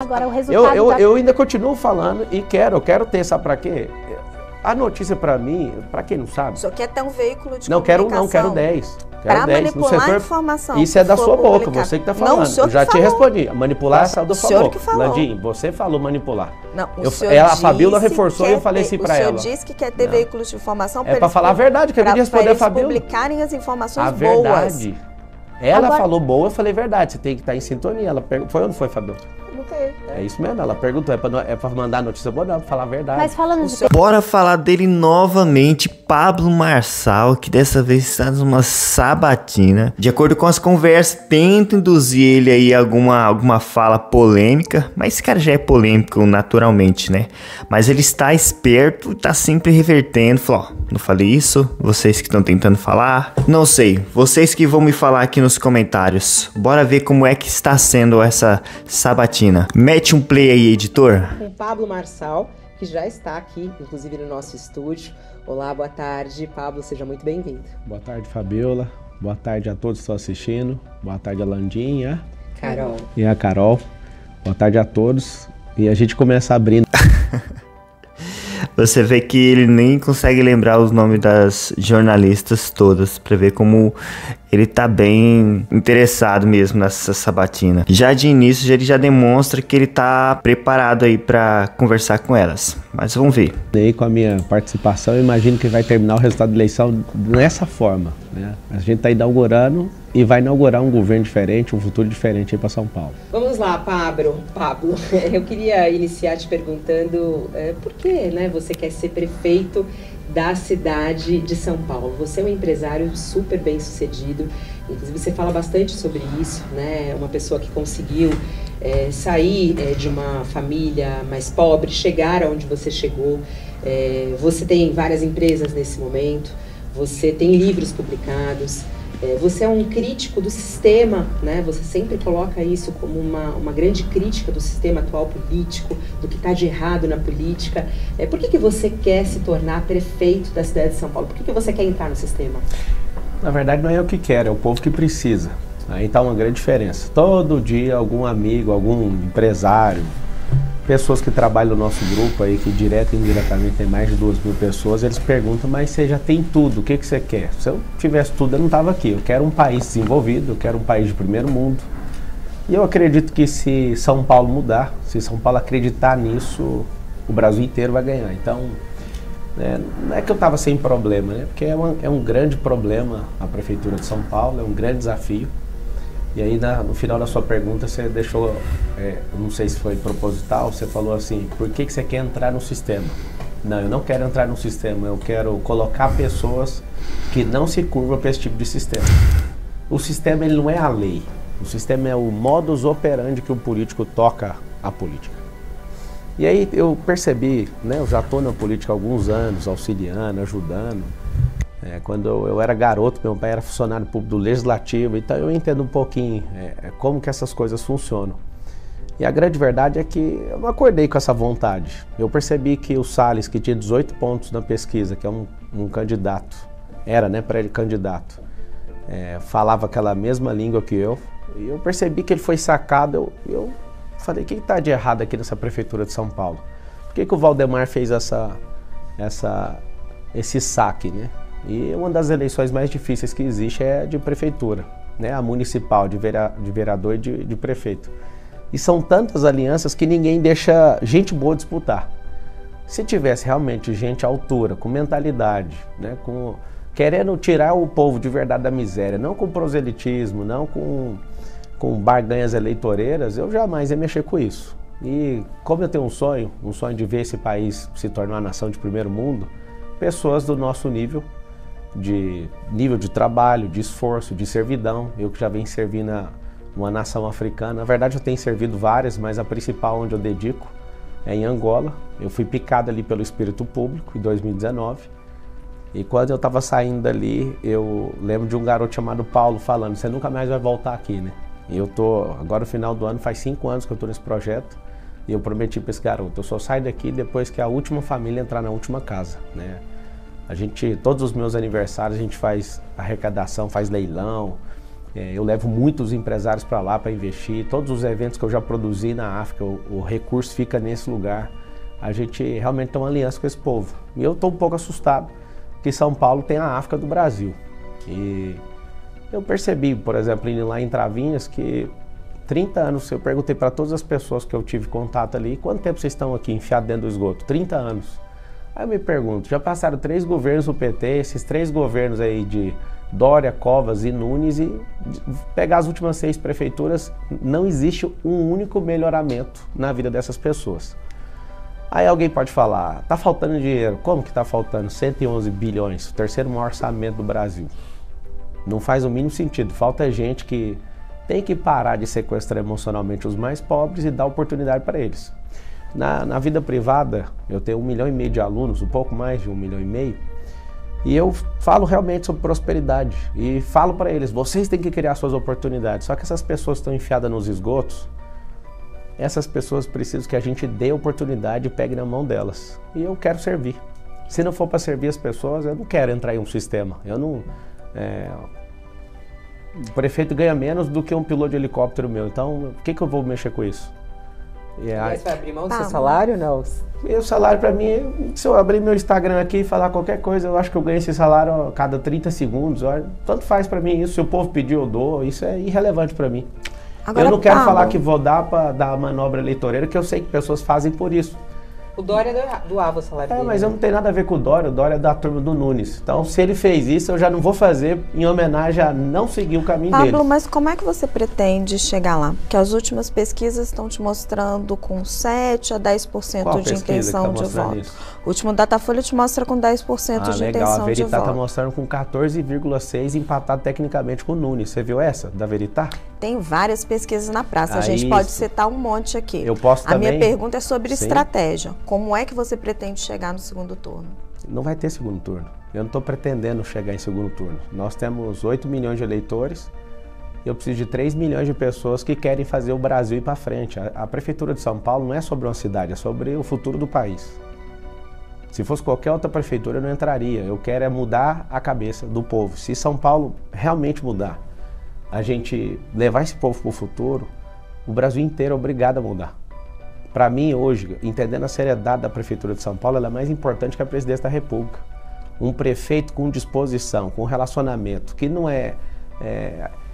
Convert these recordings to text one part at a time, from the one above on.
Agora o resultado eu ainda continuo falando e eu quero ter, sabe para quê? A notícia para mim, para quem não sabe... Só quer ter um veículo de não, comunicação. Não, quero 10. Para manipular a informação. Isso é da sua boca, você que está falando. Não, eu já te respondi. Manipular é da sua boca. Que falou. Landim, você falou manipular. Não, a Fabíola reforçou e eu falei assim para ela. O senhor disse que quer ter veículos de informação para falar a verdade, que eu queria responder a Fabíola. Para publicarem as informações boas. A verdade. Ela falou boa, eu falei verdade, você tem que estar em sintonia. Ela foi ou não foi, Fabíola? É isso mesmo, ela perguntou, é pra mandar notícia boa, não, pra falar a verdade. Mas falando Bora falar dele novamente, Pablo Marçal, que dessa vez está numa sabatina. De acordo com as conversas, tenta induzir ele aí a alguma fala polêmica, mas esse cara já é polêmico naturalmente, né? Mas ele está esperto, tá sempre revertendo, falou, ó, não falei isso, vocês que estão tentando falar, não sei, vocês que vão me falar aqui nos comentários. Bora ver como é que está sendo essa sabatina. Mete um play aí, editor. Com Pablo Marçal, que já está aqui, inclusive no nosso estúdio. Olá, boa tarde. Pablo, seja muito bem-vindo. Boa tarde, Fabíola. Boa tarde a todos que estão assistindo. Boa tarde a Landinha. Carol. E a Carol. Boa tarde a todos. E a gente começa abrindo... Você vê que ele nem consegue lembrar os nomes das jornalistas todas, pra ver como ele tá bem interessado mesmo nessa sabatina. Já de início, ele já demonstra que ele tá preparado aí pra conversar com elas. Mas vamos ver. E aí, com a minha participação, eu imagino que vai terminar o resultado da eleição dessa forma, né? A gente tá inaugurando e vai inaugurar um governo diferente, um futuro diferente aí para São Paulo. Vamos lá, Pablo. Eu queria iniciar te perguntando por que, né, você quer ser prefeito da cidade de São Paulo. Você é um empresário super bem sucedido, inclusive você fala bastante sobre isso, né? Uma pessoa que conseguiu sair de uma família mais pobre, chegar aonde você chegou. Você tem várias empresas nesse momento, você tem livros publicados. Você é um crítico do sistema, né? Você sempre coloca isso como uma grande crítica do sistema atual político, do que está de errado na política. Por que você quer se tornar prefeito da cidade de São Paulo? Por que você quer entrar no sistema? Na verdade, não é eu que quero, é o povo que precisa. Aí está uma grande diferença. Todo dia, algum amigo, algum empresário, pessoas que trabalham no nosso grupo aí, que direto e indiretamente tem mais de 2.000 pessoas, eles perguntam, mas você já tem tudo, o que você quer? Se eu tivesse tudo, eu não estava aqui. Eu quero um país desenvolvido, eu quero um país de primeiro mundo. E eu acredito que se São Paulo mudar, se São Paulo acreditar nisso, o Brasil inteiro vai ganhar. Então, não é que eu estava sem problema, né? Porque é um grande problema a Prefeitura de São Paulo, é um grande desafio. E aí, no final da sua pergunta, você deixou, não sei se foi proposital, você falou assim, por que você quer entrar no sistema? Não, eu não quero entrar no sistema, eu quero colocar pessoas que não se curvam para esse tipo de sistema. O sistema, ele não é a lei, o sistema é o modus operandi que o político toca a política. E aí eu percebi, né, eu já estou na política há alguns anos, auxiliando, ajudando. Quando eu era garoto, meu pai era funcionário público do Legislativo, então eu entendo um pouquinho como que essas coisas funcionam. E a grande verdade é que eu não acordei com essa vontade. Eu percebi que o Salles, que tinha 18 pontos na pesquisa, que é um candidato, era, né, pré-candidato, falava aquela mesma língua que eu, e eu percebi que ele foi sacado. Eu falei, o que está de errado aqui nessa Prefeitura de São Paulo? Por que o Valdemar fez esse saque, né? E uma das eleições mais difíceis que existe é de prefeitura, né? A municipal, de vereador e de prefeito. E são tantas alianças que ninguém deixa gente boa disputar. Se tivesse realmente gente à altura, com mentalidade, né? Querendo tirar o povo de verdade da miséria, não com proselitismo, não com barganhas eleitoreiras, eu jamais ia mexer com isso. E como eu tenho um sonho de ver esse país se tornar uma nação de primeiro mundo, pessoas do nosso nível de trabalho, de esforço, de servidão. Eu que já venho servindo uma nação africana. Na verdade, eu tenho servido várias, mas a principal onde eu dedico é em Angola. Eu fui picado ali pelo espírito público em 2019. E quando eu estava saindo dali, eu lembro de um garoto chamado Paulo falando, você nunca mais vai voltar aqui, né? E agora no final do ano, faz 5 anos que eu estou nesse projeto. E eu prometi para esse garoto, eu só saio daqui depois que a última família entrar na última casa, né? Todos os meus aniversários, a gente faz arrecadação, faz leilão, Eu levo muitos empresários para lá para investir. Todos os eventos que eu já produzi na África, o recurso fica nesse lugar. A gente realmente tem uma aliança com esse povo. E eu estou um pouco assustado que São Paulo tem a África do Brasil. E eu percebi, por exemplo, indo lá em Travinhas, que 30 anos, eu perguntei para todas as pessoas que eu tive contato ali, quanto tempo vocês estão aqui enfiados dentro do esgoto? 30 anos. Aí eu me pergunto, já passaram 3 governos do PT, esses 3 governos aí de Dória, Covas e Nunes, e pegar as últimas 6 prefeituras, não existe um único melhoramento na vida dessas pessoas. Aí alguém pode falar, tá faltando dinheiro. Como que tá faltando? 111 bilhões, o terceiro maior orçamento do Brasil. Não faz o mínimo sentido. Falta gente que tem que parar de sequestrar emocionalmente os mais pobres e dar oportunidade para eles. Na vida privada, eu tenho 1,5 milhão de alunos, um pouco mais de 1,5 milhão, e eu falo realmente sobre prosperidade. E falo para eles, vocês têm que criar suas oportunidades. Só que essas pessoas que estão enfiadas nos esgotos, essas pessoas precisam que a gente dê oportunidade e pegue na mão delas. E eu quero servir. Se não for para servir as pessoas, eu não quero entrar em um sistema. O prefeito ganha menos do que um piloto de helicóptero meu. Então, por que eu vou mexer com isso? Mas vai abrir mão do seu salário, não? Meu salário para mim, se eu abrir meu Instagram aqui e falar qualquer coisa, eu acho que eu ganho esse salário a cada 30 segundos. Tanto faz para mim isso. Se o povo pedir, eu dou. Isso é irrelevante para mim. Agora, eu não quero falar que vou dar para dar manobra eleitoreira, que eu sei que pessoas fazem por isso. O Dória doava o salário dele. Mas eu não tenho nada a ver com o Dória é da turma do Nunes. Então, se ele fez isso, eu já não vou fazer em homenagem a não seguir o caminho dele. Pablo, mas como é que você pretende chegar lá? Porque as últimas pesquisas estão te mostrando com 7 a 10% de intenção de voto. Isso? O último Datafolha te mostra com 10% de intenção de voto. A Veritá está mostrando com 14,6% empatado tecnicamente com o Nunes. Você viu essa, da Veritá? Tem várias pesquisas na praça, a gente pode citar um monte aqui. Eu posso também. A minha pergunta é sobre estratégia. Como é que você pretende chegar no segundo turno? Não vai ter segundo turno. Eu não estou pretendendo chegar em segundo turno. Nós temos 8 milhões de eleitores e eu preciso de 3 milhões de pessoas que querem fazer o Brasil ir para frente. A Prefeitura de São Paulo não é sobre uma cidade, é sobre o futuro do país. Se fosse qualquer outra prefeitura, eu não entraria. Eu quero é mudar a cabeça do povo. Se São Paulo realmente mudar, a gente levar esse povo para o futuro, o Brasil inteiro é obrigado a mudar. Para mim, hoje, entendendo a seriedade da Prefeitura de São Paulo, ela é mais importante que a Presidência da República. Um prefeito com disposição, com relacionamento, que não é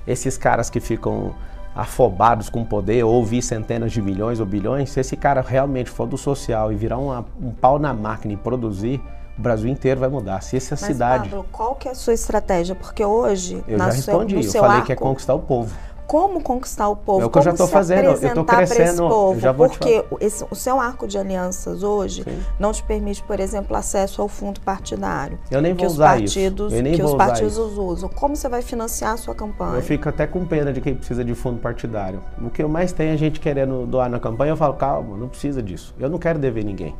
esses caras que ficam afobados com poder, ou ouvir centenas de milhões ou bilhões. Se esse cara realmente for do social e virar um pau na máquina e produzir, o Brasil inteiro vai mudar. Se essa cidade... Pablo, qual que é a sua estratégia? Porque hoje... Eu já respondi, eu falei que é conquistar o povo. Como conquistar o povo? É o que eu já estou fazendo, eu estou crescendo. Porque o seu arco de alianças hoje não te permite, por exemplo, acesso ao fundo partidário. Eu nem vou usar isso. Que os partidos usam. Como você vai financiar a sua campanha? Eu fico até com pena de quem precisa de fundo partidário. O que eu mais tenho é gente querendo doar na campanha, eu falo, calma, não precisa disso. Eu não quero dever ninguém.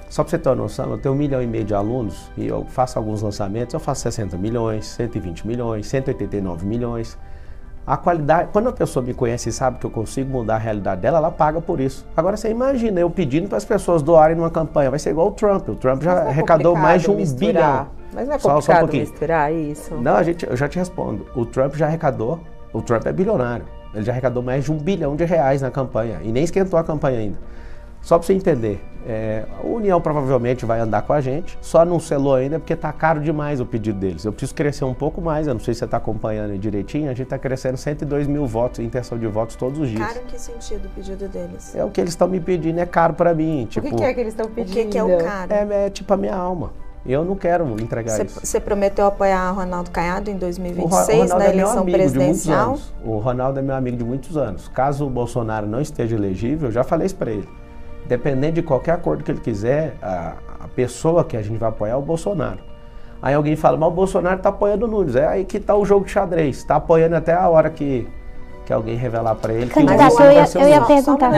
Só para você ter uma noção, eu tenho 1,5 milhão de alunos e eu faço alguns lançamentos, eu faço 60 milhões, 120 milhões, 189 milhões. A qualidade, quando a pessoa me conhece e sabe que eu consigo mudar a realidade dela, ela paga por isso. Agora você imagina eu pedindo para as pessoas doarem numa campanha, vai ser igual o Trump. O Trump já arrecadou mais de 1 bilhão. Mas não é complicado misturar isso? Não, eu já te respondo. O Trump já arrecadou, o Trump é bilionário. Ele já arrecadou mais de R$1 bilhão na campanha e nem esquentou a campanha ainda. Só para você entender, a União provavelmente vai andar com a gente, só não selou ainda porque está caro demais o pedido deles. Eu preciso crescer um pouco mais, eu não sei se você está acompanhando aí direitinho, a gente está crescendo 102 mil votos, intenção de votos todos os dias. Caro em que sentido o pedido deles? É o que eles estão me pedindo, é caro para mim. Tipo, o que é que eles estão pedindo? O que é o caro? É tipo a minha alma. Eu não quero entregar isso. Você prometeu apoiar o Ronaldo Caiado em 2026 na eleição presidencial? O Ronaldo é meu amigo de muitos anos. Caso o Bolsonaro não esteja elegível, eu já falei isso para ele. Dependendo de qualquer acordo que ele quiser, a pessoa que a gente vai apoiar é o Bolsonaro. Aí alguém fala, mas o Bolsonaro está apoiando o Nunes. É aí que está o jogo de xadrez. Está apoiando até a hora que alguém revelar para ele. Candidato, eu ia perguntar.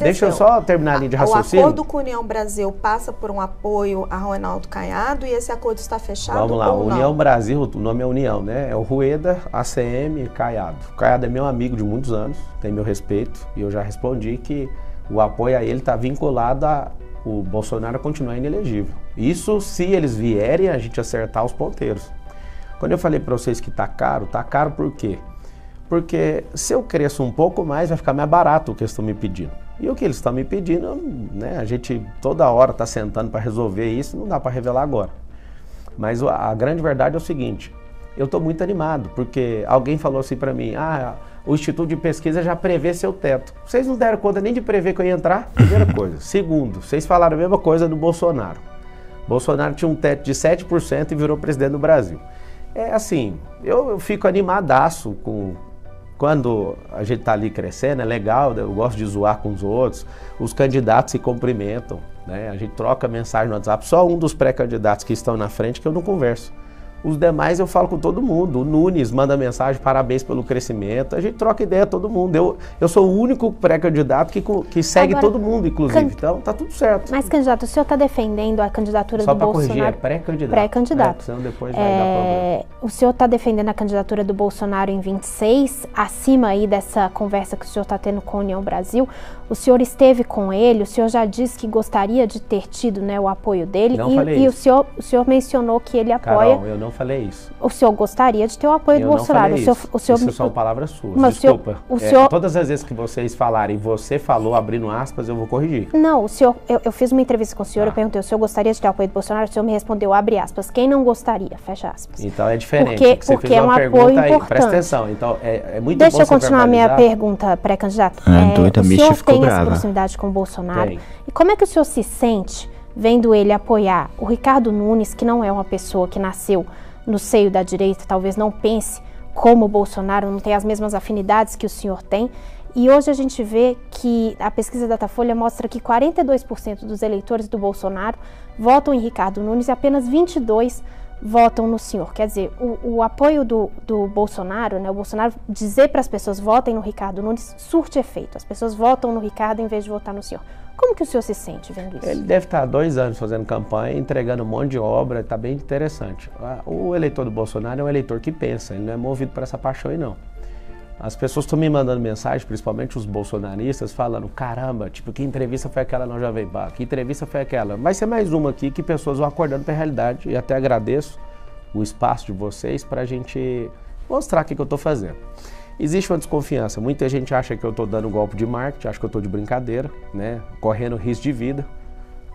Deixa eu só terminar a linha de raciocínio. O acordo com a União Brasil passa por um apoio a Ronaldo Caiado e esse acordo está fechado? Vamos lá, União Brasil, o nome é União, né? É o Rueda, ACM, Caiado. O Caiado é meu amigo de muitos anos, tem meu respeito e eu já respondi que o apoio a ele está vinculado a o Bolsonaro continuar inelegível. Isso se eles vierem a gente acertar os ponteiros. Quando eu falei para vocês que tá caro por quê? Porque se eu cresço um pouco mais, vai ficar mais barato o que eles estão me pedindo. E o que eles estão me pedindo, né, a gente toda hora está sentando para resolver isso, não dá para revelar agora. Mas a grande verdade é o seguinte, eu estou muito animado, porque alguém falou assim para mim, o Instituto de Pesquisa já prevê seu teto. Vocês não deram conta nem de prever que eu ia entrar? Primeira coisa. Segundo, vocês falaram a mesma coisa do Bolsonaro. Bolsonaro tinha um teto de 7% e virou presidente do Brasil. É assim, eu fico animadaço quando a gente está ali crescendo, é legal, eu gosto de zoar com os outros, os candidatos se cumprimentam, né? A gente troca mensagem no WhatsApp, só um dos pré-candidatos que estão na frente que eu não converso. Os demais eu falo com todo mundo. O Nunes manda mensagem, parabéns pelo crescimento. A gente troca ideia todo mundo. Eu sou o único pré-candidato que segue agora, todo mundo, inclusive. Então tá tudo certo. Mas, candidato, o senhor está defendendo a candidatura do Bolsonaro? Só para corrigir, é pré-candidato. Pré-candidato. Senão depois vai dar problema. O senhor está defendendo a candidatura do Bolsonaro em 26, acima aí dessa conversa que o senhor está tendo com a União Brasil. O senhor esteve com ele, o senhor já disse que gostaria de ter tido, né, o apoio dele. Não falei isso. O senhor mencionou que ele apoia... Carol, eu não falei isso. O senhor gostaria de ter o apoio do Bolsonaro. Isso são palavras suas. Desculpa. Todas as vezes que vocês falarem, você falou, abrindo aspas, eu vou corrigir. Não, o senhor, eu fiz uma entrevista com o senhor, eu perguntei, o senhor gostaria de ter o apoio do Bolsonaro? O senhor me respondeu, abre aspas. Quem não gostaria? Fecha aspas. Então é diferente. Porque é um apoio importante. Presta atenção. Então é muito Deixa eu continuar a minha pergunta, pré-candidato. O senhor tem essa proximidade com o Bolsonaro? Tem. E como é que o senhor se sente vendo ele apoiar o Ricardo Nunes, que não é uma pessoa que nasceu no seio da direita, talvez não pense como o Bolsonaro, não tem as mesmas afinidades que o senhor tem, e hoje a gente vê que a pesquisa Datafolha mostra que 42% dos eleitores do Bolsonaro votam em Ricardo Nunes e apenas 22% votam no senhor. Quer dizer, o apoio do Bolsonaro, né, o Bolsonaro dizer para as pessoas votem no Ricardo Nunes surte efeito. As pessoas votam no Ricardo em vez de votar no senhor. Como que o senhor se sente vendo isso? Ele deve estar há 2 anos fazendo campanha, entregando um monte de obra, está bem interessante. O eleitor do Bolsonaro é um eleitor que pensa, ele não é movido por essa paixão aí não. As pessoas estão me mandando mensagem, principalmente os bolsonaristas, falando, caramba, tipo, que entrevista foi aquela na Jovem Pan? Que entrevista foi aquela? Vai ser mais uma aqui que pessoas vão acordando para a realidade, e até agradeço o espaço de vocês para a gente mostrar o que eu estou fazendo. Existe uma desconfiança, muita gente acha que eu estou dando golpe de marketing, acha que eu estou de brincadeira, né? Correndo risco de vida,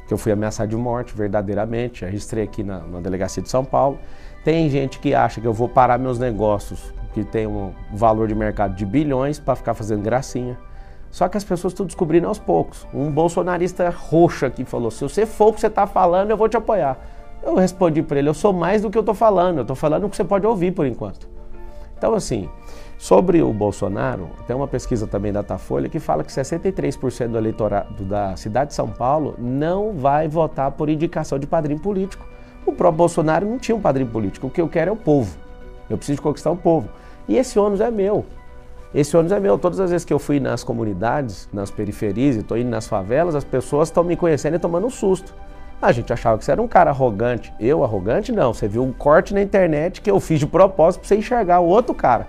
que eu fui ameaçado de morte verdadeiramente, registrei aqui na delegacia de São Paulo. Tem gente que acha que eu vou parar meus negócios, que tem um valor de mercado de bilhões, para ficar fazendo gracinha. Só que as pessoas estão descobrindo aos poucos. Um bolsonarista roxo aqui falou, se você for o que você está falando, eu vou te apoiar. Eu respondi para ele, eu sou mais do que eu estou falando o que você pode ouvir por enquanto. Então assim, sobre o Bolsonaro, tem uma pesquisa também da Datafolha que fala que 63% do eleitorado da cidade de São Paulo não vai votar por indicação de padrinho político. O próprio Bolsonaro não tinha um padrinho político, o que eu quero é o povo. Eu preciso conquistar o povo. E esse ônus é meu. Esse ônus é meu. Todas as vezes que eu fui nas comunidades, nas periferias, estou indo nas favelas, as pessoas estão me conhecendo e tomando um susto. A gente achava que você era um cara arrogante. Eu, arrogante, não. Você viu um corte na internet que eu fiz de propósito para você enxergar o outro cara.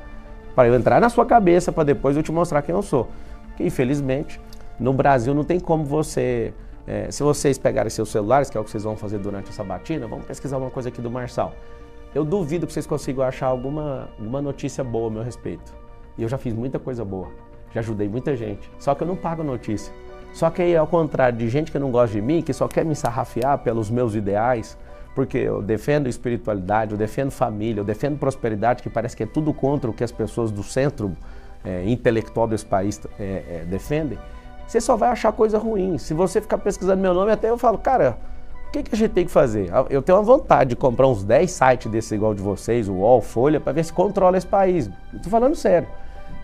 Para eu entrar na sua cabeça, para depois eu te mostrar quem eu sou. Porque, infelizmente, no Brasil não tem como você... se vocês pegarem seus celulares, que é o que vocês vão fazer durante essa batina, vamos pesquisar uma coisa aqui do Marçal. Eu duvido que vocês consigam achar alguma notícia boa a meu respeito. E eu já fiz muita coisa boa. Já ajudei muita gente. Só que eu não pago notícia. Só que aí, ao contrário de gente que não gosta de mim, que só quer me sarrafiar pelos meus ideais, porque eu defendo espiritualidade, eu defendo família, eu defendo prosperidade, que parece que é tudo contra o que as pessoas do centro intelectual desse país defendem, você só vai achar coisa ruim. Se você ficar pesquisando meu nome, até eu falo, cara, o que a gente tem que fazer? Eu tenho uma vontade de comprar uns 10 sites desses igual de vocês, o UOL, Folha, para ver se controla esse país. Estou falando sério.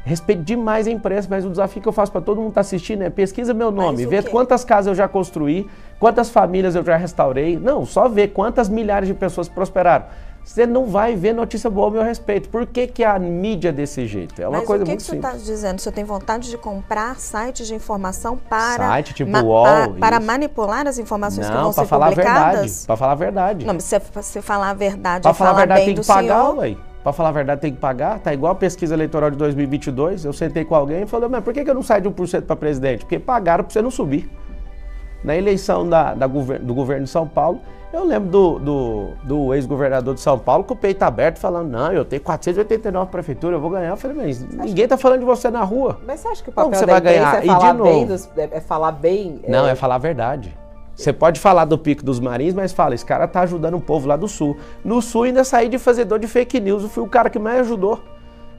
Respeito demais a imprensa, mas o desafio que eu faço para todo mundo que está assistindo é pesquisa meu nome, vê quantas casas eu já construí, quantas famílias eu já restaurei. Não, só ver quantas milhares de pessoas prosperaram. Você não vai ver notícia boa a meu respeito. Por que a mídia é desse jeito? É uma coisa muito simples. Mas o que você está dizendo? Você tem vontade de comprar sites de informação para... Site tipo UOL, para manipular as informações que vão ser publicadas? Não, para falar a verdade. Para falar a verdade. Não, mas se você falar a verdade, para falar a verdade tem que pagar, senhor... ué. Para falar a verdade tem que pagar, tá igual a pesquisa eleitoral de 2022, eu sentei com alguém e falei, mas por que eu não saio de 1% para presidente? Porque pagaram para você não subir. Na eleição do governo de São Paulo, eu lembro do ex-governador de São Paulo com o peito aberto falando, não, eu tenho 489 prefeituras, eu vou ganhar. Eu falei, mas ninguém tá falando de você na rua. Mas você acha que o papel da imprensa é falar bem? Não, é falar a verdade. Você pode falar do Pico dos Marins, mas fala, esse cara tá ajudando o povo lá do Sul. No Sul ainda saí de fazedor de fake news, eu fui o cara que mais ajudou.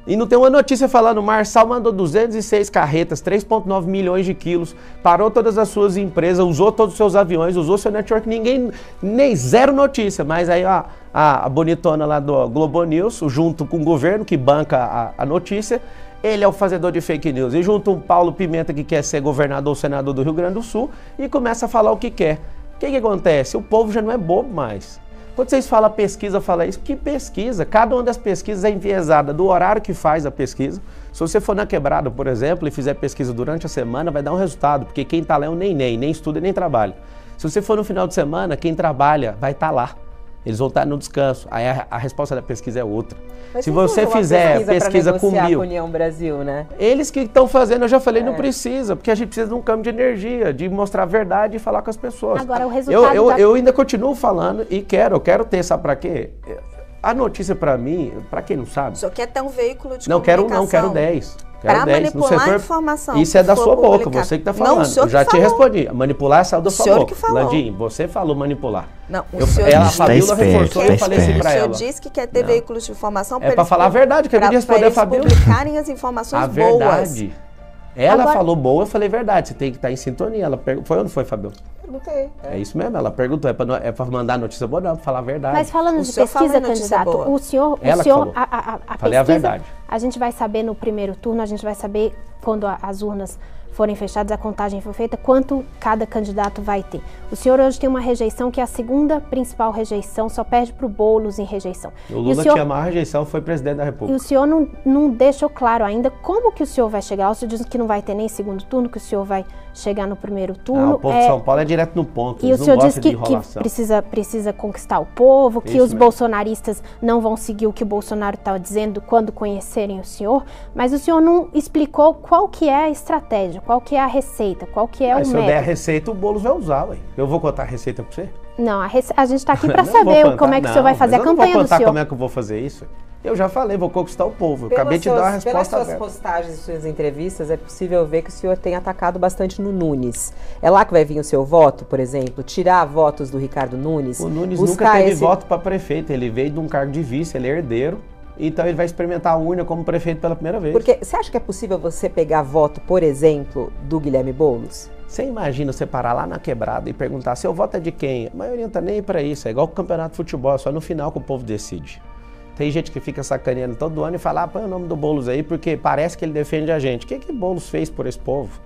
E não tem uma notícia falando, Marçal mandou 206 carretas, 3,9 milhões de quilos, parou todas as suas empresas, usou todos os seus aviões, usou seu network, nem zero notícia. Mas aí a bonitona lá do Globo News, junto com o governo que banca a notícia, ele é o fazedor de fake news. E junto um Paulo Pimenta que quer ser governador ou senador do Rio Grande do Sul e começa a falar o que quer. O que acontece? O povo já não é bobo mais. Quando vocês falam pesquisa, fala isso, que pesquisa? Cada uma das pesquisas é enviesada do horário que faz a pesquisa. Se você for na Quebrada, por exemplo, e fizer pesquisa durante a semana, vai dar um resultado, porque quem está lá é um nem estuda e nem trabalha. Se você for no final de semana, quem trabalha vai estar lá. Eles vão estar no descanso. Aí a resposta da pesquisa é outra. Mas se você fizer pesquisa com 1000... União Brasil, né? Eles que estão fazendo, eu já falei, não precisa, porque a gente precisa de um campo de energia, de mostrar a verdade e falar com as pessoas. Agora, o resultado eu ainda continuo falando e quero ter, sabe pra quê? A notícia pra mim, pra quem não sabe... Só quer ter um veículo de comunicação. Não quero 10. Para manipular a informação. Isso é da sua boca, você que está falando. Não, eu já te respondi. Manipular saiu da sua boca. Landim, você falou manipular. Não, a Fabíola reforçou e eu falei assim para ela. O senhor disse que quer ter veículos de informação para falar a verdade, que eu queria responder a Fabíola. Para publicarem as informações boas. A verdade. Ela falou boa, eu falei verdade, você tem que estar em sintonia. Ela foi ou não foi, Fabíola? Perguntei. É isso mesmo, ela perguntou, é para mandar notícia boa, não, para falar a verdade. Mas falando de pesquisa, candidato, o senhor a falei pesquisa, a verdade. A gente vai saber no primeiro turno, a gente vai saber quando as urnas forem fechadas, a contagem for feita, quanto cada candidato vai ter. O senhor hoje tem uma rejeição que é a segunda principal rejeição, só perde para o Boulos em rejeição. O Lula tinha a maior rejeição, foi presidente da República. E o senhor não deixou claro ainda como que o senhor vai chegar. O senhor diz que não vai ter nem segundo turno, que o senhor vai chegar no primeiro turno. O povo de São Paulo é direto no ponto, e o senhor diz que precisa conquistar o povo, que os bolsonaristas não vão seguir o que o Bolsonaro está dizendo quando conhecerem o senhor, mas o senhor não explicou qual que é a estratégia, qual que é a receita, qual que é o método. Se eu der a receita, o Boulos vai usar, ué. Eu vou contar a receita para você? Não, a gente está aqui para saber como é que o senhor vai fazer a campanha do senhor. Eu não vou contar como é que eu vou fazer isso. Eu já falei, vou conquistar o povo. Eu acabei de dar a resposta. Pelas suas postagens e suas entrevistas, é possível ver que o senhor tem atacado bastante no Nunes. É lá que vai vir o seu voto, por exemplo? Tirar votos do Ricardo Nunes? O Nunes nunca teve voto para prefeito. Ele veio de um cargo de vice, ele é herdeiro. Então ele vai experimentar a urna como prefeito pela primeira vez. Porque você acha que é possível você pegar voto, por exemplo, do Guilherme Boulos? Você imagina você parar lá na Quebrada e perguntar, seu voto é de quem? A maioria não tá nem para isso, é igual o campeonato de futebol, só no final que o povo decide. Tem gente que fica sacaneando todo ano e fala, põe o nome do Boulos aí porque parece que ele defende a gente. O que Boulos fez por esse povo?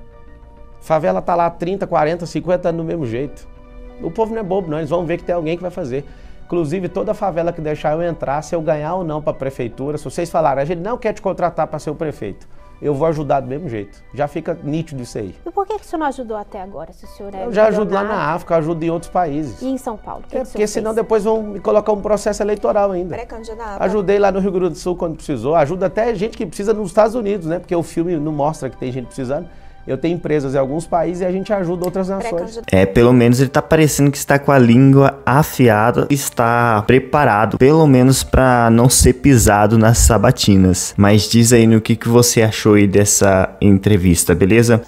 Favela tá lá 30, 40, 50 anos do mesmo jeito. O povo não é bobo não, eles vão ver que tem alguém que vai fazer. Inclusive, toda favela que deixar eu entrar, se eu ganhar ou não para a prefeitura, se vocês falarem, a gente não quer te contratar para ser o prefeito, eu vou ajudar do mesmo jeito. Já fica nítido isso aí. E por que o senhor não ajudou até agora, se o senhor é Eu já ajudo lá na África, ajudo em outros países. E em São Paulo? Porque senão depois vão me colocar um processo eleitoral ainda. Pré-candidato. Ajudei lá no Rio Grande do Sul quando precisou, ajuda até gente que precisa nos Estados Unidos, né? Porque o filme não mostra que tem gente precisando. Eu tenho empresas em alguns países e a gente ajuda outras nações. Pelo menos ele tá parecendo que está com a língua afiada, está preparado, pelo menos para não ser pisado nas sabatinas. Mas diz aí no que você achou aí dessa entrevista, beleza?